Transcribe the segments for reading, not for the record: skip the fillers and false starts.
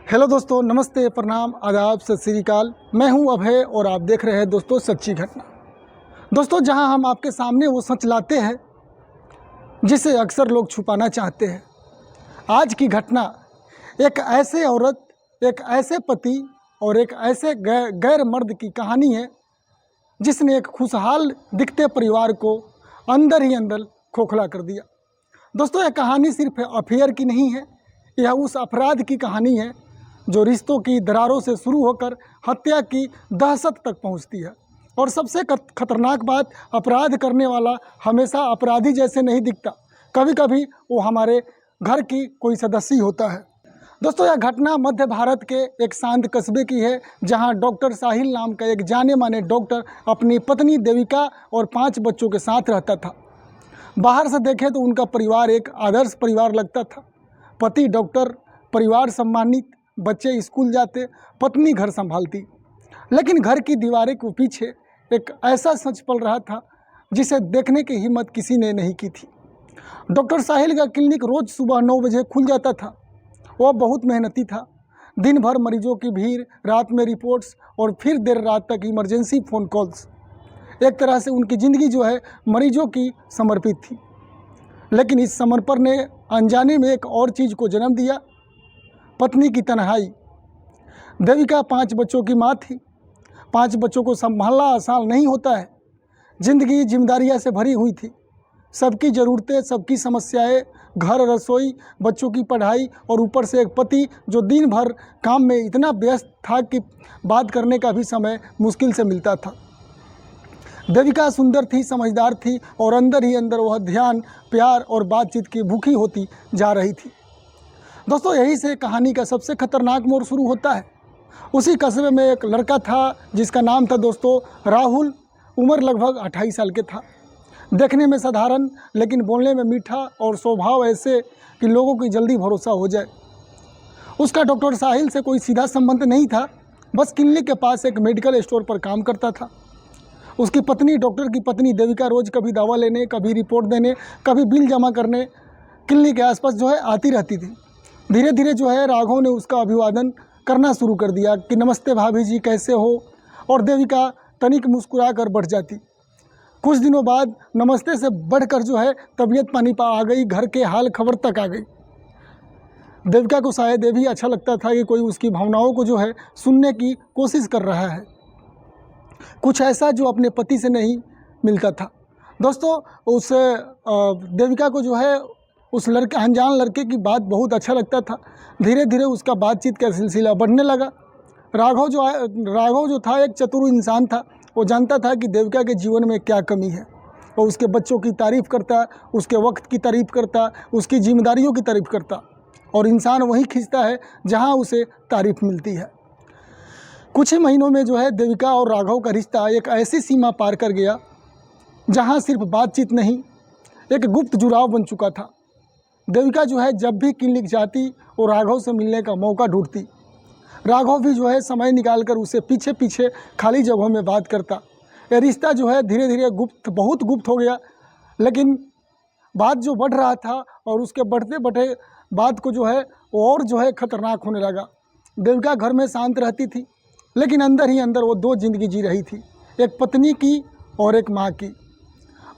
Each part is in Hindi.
हेलो दोस्तों, नमस्ते, प्रणाम, आदाब, सत श्री अकाल। मैं हूं अभय और आप देख रहे हैं दोस्तों सच्ची घटना। दोस्तों, जहां हम आपके सामने वो सच लाते हैं जिसे अक्सर लोग छुपाना चाहते हैं। आज की घटना एक ऐसे औरत, एक ऐसे पति और एक ऐसे गैर मर्द की कहानी है जिसने एक खुशहाल दिखते परिवार को अंदर ही अंदर खोखला कर दिया। दोस्तों, यह कहानी सिर्फ अफेयर की नहीं है, यह उस अपराध की कहानी है जो रिश्तों की दरारों से शुरू होकर हत्या की दहशत तक पहुंचती है। और सबसे खतरनाक बात, अपराध करने वाला हमेशा अपराधी जैसे नहीं दिखता, कभी कभी वो हमारे घर की कोई सदस्य होता है। दोस्तों, यह घटना मध्य भारत के एक शांत कस्बे की है जहां डॉक्टर साहिल नाम का एक जाने माने डॉक्टर अपनी पत्नी देविका और 5 बच्चों के साथ रहता था। बाहर से देखें तो उनका परिवार एक आदर्श परिवार लगता था। पति डॉक्टर, परिवार सम्मानित, बच्चे स्कूल जाते, पत्नी घर संभालती। लेकिन घर की दीवारें के पीछे एक ऐसा सच पल रहा था जिसे देखने की हिम्मत किसी ने नहीं की थी। डॉक्टर साहिल का क्लिनिक रोज़ सुबह 9 बजे खुल जाता था। वह बहुत मेहनती था। दिन भर मरीजों की भीड़, रात में रिपोर्ट्स और फिर देर रात तक इमरजेंसी फ़ोन कॉल्स। एक तरह से उनकी ज़िंदगी जो है मरीजों की समर्पित थी। लेकिन इस समर्पण ने अनजाने में एक और चीज़ को जन्म दिया, पत्नी की तन्हाई। देविका 5 बच्चों की माँ थी। 5 बच्चों को संभालना आसान नहीं होता है। ज़िंदगी जिम्मेदारियाँ से भरी हुई थी। सबकी ज़रूरतें, सबकी समस्याएं, घर, रसोई, बच्चों की पढ़ाई और ऊपर से एक पति जो दिन भर काम में इतना व्यस्त था कि बात करने का भी समय मुश्किल से मिलता था। देविका सुंदर थी, समझदार थी और अंदर ही अंदर वह ध्यान, प्यार और बातचीत की भूखी होती जा रही थी। दोस्तों, यहीं से कहानी का सबसे खतरनाक मोड़ शुरू होता है। उसी कस्बे में एक लड़का था जिसका नाम था दोस्तों राहुल। उम्र लगभग 28 साल के था। देखने में साधारण लेकिन बोलने में मीठा और स्वभाव ऐसे कि लोगों की जल्दी भरोसा हो जाए। उसका डॉक्टर साहिल से कोई सीधा संबंध नहीं था, बस क्लिनिक के पास एक मेडिकल स्टोर पर काम करता था। उसकी पत्नी, डॉक्टर की पत्नी देविका, रोज़ कभी दवा लेने, कभी रिपोर्ट देने, कभी बिल जमा करने क्लिनिक के आसपास जो है आती रहती थी। धीरे धीरे जो है राघव ने उसका अभिवादन करना शुरू कर दिया कि नमस्ते भाभी जी, कैसे हो। और देविका तनिक मुस्कुरा कर बढ़ जाती। कुछ दिनों बाद नमस्ते से बढ़कर जो है तबीयत पानी पा आ गई, घर के हाल खबर तक आ गई। देविका को शायद ये भी अच्छा लगता था कि कोई उसकी भावनाओं को जो है सुनने की कोशिश कर रहा है, कुछ ऐसा जो अपने पति से नहीं मिलता था। दोस्तों, उस देविका को जो है उस अनजान लड़के की बात बहुत अच्छा लगता था। धीरे धीरे उसका बातचीत का सिलसिला बढ़ने लगा। राघव जो था एक चतुर इंसान था। वो जानता था कि देविका के जीवन में क्या कमी है। वो उसके बच्चों की तारीफ़ करता, उसके वक्त की तारीफ़ करता, उसकी जिम्मेदारियों की तारीफ़ करता। और इंसान वहीं खींचता है जहां उसे तारीफ़ मिलती है। कुछ ही महीनों में जो है देविका और राघव का रिश्ता एक ऐसी सीमा पार कर गया जहां सिर्फ बातचीत नहीं, एक गुप्त जुड़ाव बन चुका था। देविका जो है जब भी क्लिनिक जाती वो राघव से मिलने का मौका ढूंढती। राघव भी जो है समय निकालकर उसे पीछे पीछे खाली जगहों में बात करता। यह रिश्ता जो है धीरे धीरे बहुत गुप्त हो गया। लेकिन बात जो बढ़ रहा था और उसके बढ़ते बढ़ते बात को जो है और जो है खतरनाक होने लगा। देविका घर में शांत रहती थी, लेकिन अंदर ही अंदर वो 2 जिंदगी जी रही थी, एक पत्नी की और एक माँ की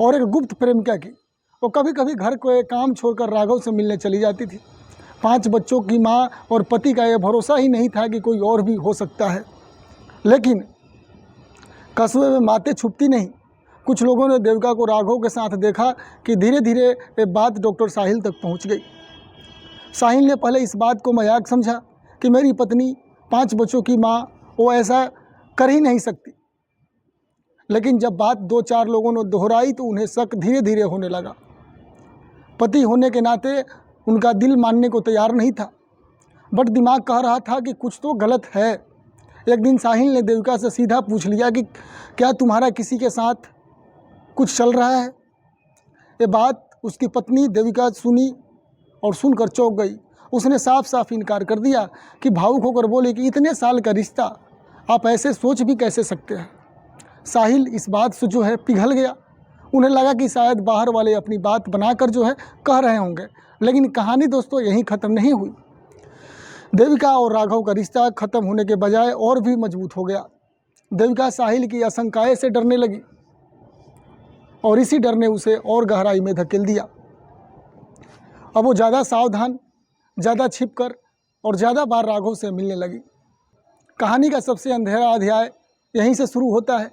और एक गुप्त प्रेमिका की। वो कभी कभी घर को काम छोड़कर राघव से मिलने चली जाती थी। 5 बच्चों की माँ और पति का यह भरोसा ही नहीं था कि कोई और भी हो सकता है। लेकिन कस्बे में बातें छुपती नहीं। कुछ लोगों ने देविका को राघव के साथ देखा कि धीरे धीरे ये बात डॉक्टर साहिल तक पहुंच गई। साहिल ने पहले इस बात को मजाक समझा कि मेरी पत्नी 5 बच्चों की माँ, वो ऐसा कर ही नहीं सकती। लेकिन जब बात 2-4 लोगों ने दोहराई तो उन्हें शक धीरे धीरे होने लगा। पति होने के नाते उनका दिल मानने को तैयार नहीं था, बट दिमाग कह रहा था कि कुछ तो गलत है। एक दिन साहिल ने देविका से सीधा पूछ लिया कि क्या तुम्हारा किसी के साथ कुछ चल रहा है। ये बात उसकी पत्नी देविका सुनी और सुनकर चौंक गई। उसने साफ साफ इनकार कर दिया कि भावुक होकर बोली कि इतने साल का रिश्ता आप ऐसे सोच भी कैसे सकते हैं। साहिल इस बात से जो है पिघल गया। उन्हें लगा कि शायद बाहर वाले अपनी बात बनाकर जो है कह रहे होंगे। लेकिन कहानी दोस्तों यहीं ख़त्म नहीं हुई। देविका और राघव का रिश्ता खत्म होने के बजाय और भी मजबूत हो गया। देविका साहिल की आशंकाएं से डरने लगी और इसी डर ने उसे और गहराई में धकेल दिया। अब वो ज़्यादा सावधान, ज़्यादा छिपकर और ज़्यादा बार राघव से मिलने लगी। कहानी का सबसे अंधेरा अध्याय यहीं से शुरू होता है।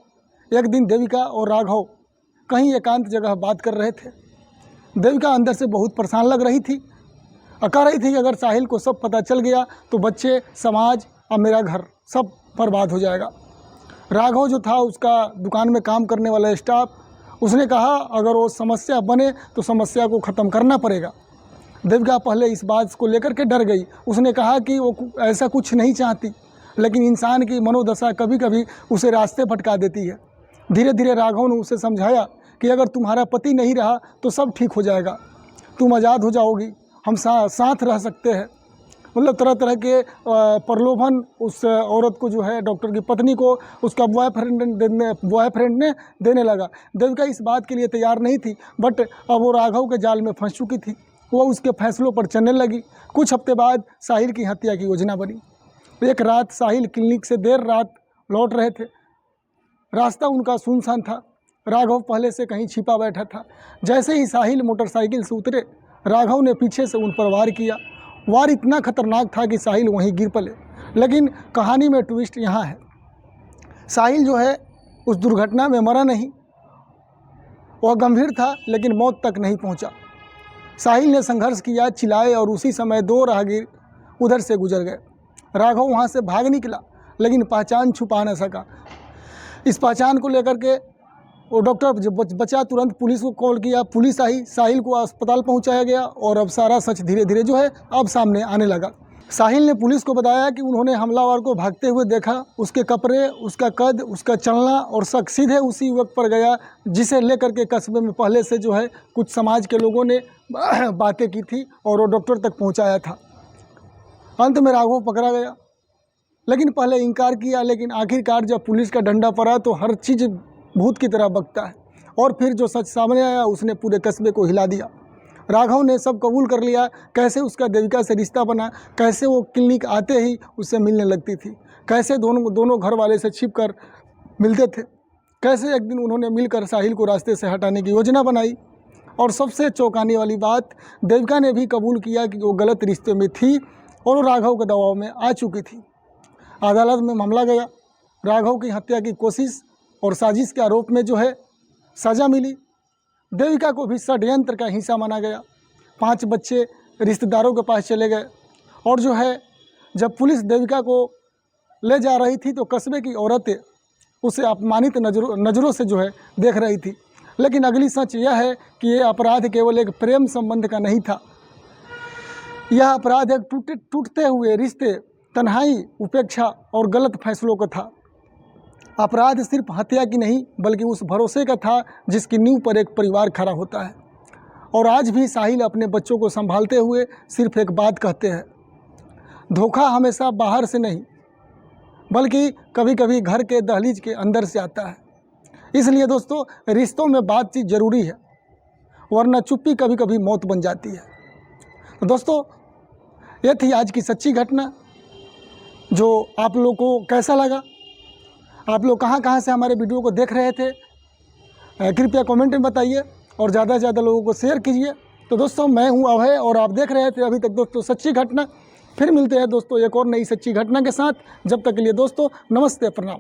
एक दिन देविका और राघव कहीं एकांत जगह बात कर रहे थे। देविका अंदर से बहुत परेशान लग रही थी। कह रही थी कि अगर साहिल को सब पता चल गया तो बच्चे, समाज और मेरा घर सब बर्बाद हो जाएगा। राघव जो था, उसका दुकान में काम करने वाला स्टाफ, उसने कहा अगर वो समस्या बने तो समस्या को ख़त्म करना पड़ेगा। देविका पहले इस बात को लेकर के डर गई। उसने कहा कि वो ऐसा कुछ नहीं चाहती, लेकिन इंसान की मनोदशा कभी कभी उसे रास्ते भटका देती है। धीरे धीरे राघव ने उसे समझाया कि अगर तुम्हारा पति नहीं रहा तो सब ठीक हो जाएगा, तुम आज़ाद हो जाओगी, हम साथ रह सकते हैं। मतलब तरह तरह के प्रलोभन उस औरत को, जो है डॉक्टर की पत्नी को, उसका बॉयफ्रेंड ने देने लगा। देविका इस बात के लिए तैयार नहीं थी, बट अब वो राघव के जाल में फंस चुकी थी। वो उसके फैसलों पर चलने लगी। कुछ हफ्ते बाद साहिल की हत्या की योजना बनी। एक रात साहिल क्लिनिक से देर रात लौट रहे थे। रास्ता उनका सुनसान था। राघव पहले से कहीं छिपा बैठा था। जैसे ही साहिल मोटरसाइकिल से उतरे, राघव ने पीछे से उन पर वार किया। वार इतना खतरनाक था कि साहिल वहीं गिर पड़े। लेकिन कहानी में ट्विस्ट यहाँ है, साहिल जो है उस दुर्घटना में मरा नहीं। वह गंभीर था लेकिन मौत तक नहीं पहुँचा। साहिल ने संघर्ष किया, चिल्लाए, और उसी समय दो राहगीर उधर से गुजर गए। राघव वहाँ से भाग निकला लेकिन पहचान छुपा न सका। इस पहचान को लेकर के वो डॉक्टर जब बचा, तुरंत पुलिस को कॉल किया। पुलिस आई, साहिल को अस्पताल पहुंचाया गया और अब सारा सच धीरे धीरे जो है अब सामने आने लगा। साहिल ने पुलिस को बताया कि उन्होंने हमलावर को भागते हुए देखा। उसके कपड़े, उसका कद, उसका चलना और शक सीधे उसी युवक पर गया जिसे लेकर के कस्बे में पहले से जो है कुछ समाज के लोगों ने बातें की थी और वो डॉक्टर तक पहुँचाया था। अंत में राघव पकड़ा गया, लेकिन पहले इनकार किया। लेकिन आखिरकार जब पुलिस का डंडा पड़ा तो हर चीज़ भूत की तरह बकता है। और फिर जो सच सामने आया उसने पूरे कस्बे को हिला दिया। राघव ने सब कबूल कर लिया, कैसे उसका देविका से रिश्ता बना, कैसे वो क्लिनिक आते ही उससे मिलने लगती थी, कैसे दोनों घर वाले से छिप कर मिलते थे, कैसे एक दिन उन्होंने मिलकर साहिल को रास्ते से हटाने की योजना बनाई। और सबसे चौंकाने वाली बात, देविका ने भी कबूल किया कि वो गलत रिश्ते में थी और वो राघव के दबाव में आ चुकी थी। अदालत में मामला गया। राघव की हत्या की कोशिश और साजिश के आरोप में जो है सज़ा मिली। देविका को भी षड्यंत्र का हिस्सा माना गया। 5 बच्चे रिश्तेदारों के पास चले गए और जो है जब पुलिस देविका को ले जा रही थी तो कस्बे की औरतें उसे अपमानित नज़रों से जो है देख रही थी। लेकिन अगली सच यह है कि ये अपराध केवल एक प्रेम संबंध का नहीं था। यह अपराध एक टूटते हुए रिश्ते, तन्हाई, उपेक्षा और गलत फैसलों का था। अपराध सिर्फ हत्या की नहीं बल्कि उस भरोसे का था जिसकी नींव पर एक परिवार खड़ा होता है। और आज भी साहिल अपने बच्चों को संभालते हुए सिर्फ एक बात कहते हैं, धोखा हमेशा बाहर से नहीं बल्कि कभी कभी घर के दहलीज के अंदर से आता है। इसलिए दोस्तों, रिश्तों में बातचीत ज़रूरी है, वरना चुप्पी कभी कभी मौत बन जाती है। तो दोस्तों, ये थी आज की सच्ची घटना। जो आप लोगों को कैसा लगा, आप लोग कहाँ से हमारे वीडियो को देख रहे थे, कृपया कमेंट में बताइए और ज़्यादा से ज़्यादा लोगों को शेयर कीजिए। तो दोस्तों, मैं हूँ अभय और आप देख रहे थे अभी तक दोस्तों सच्ची घटना। फिर मिलते हैं दोस्तों एक और नई सच्ची घटना के साथ। जब तक के लिए दोस्तों, नमस्ते, प्रणाम।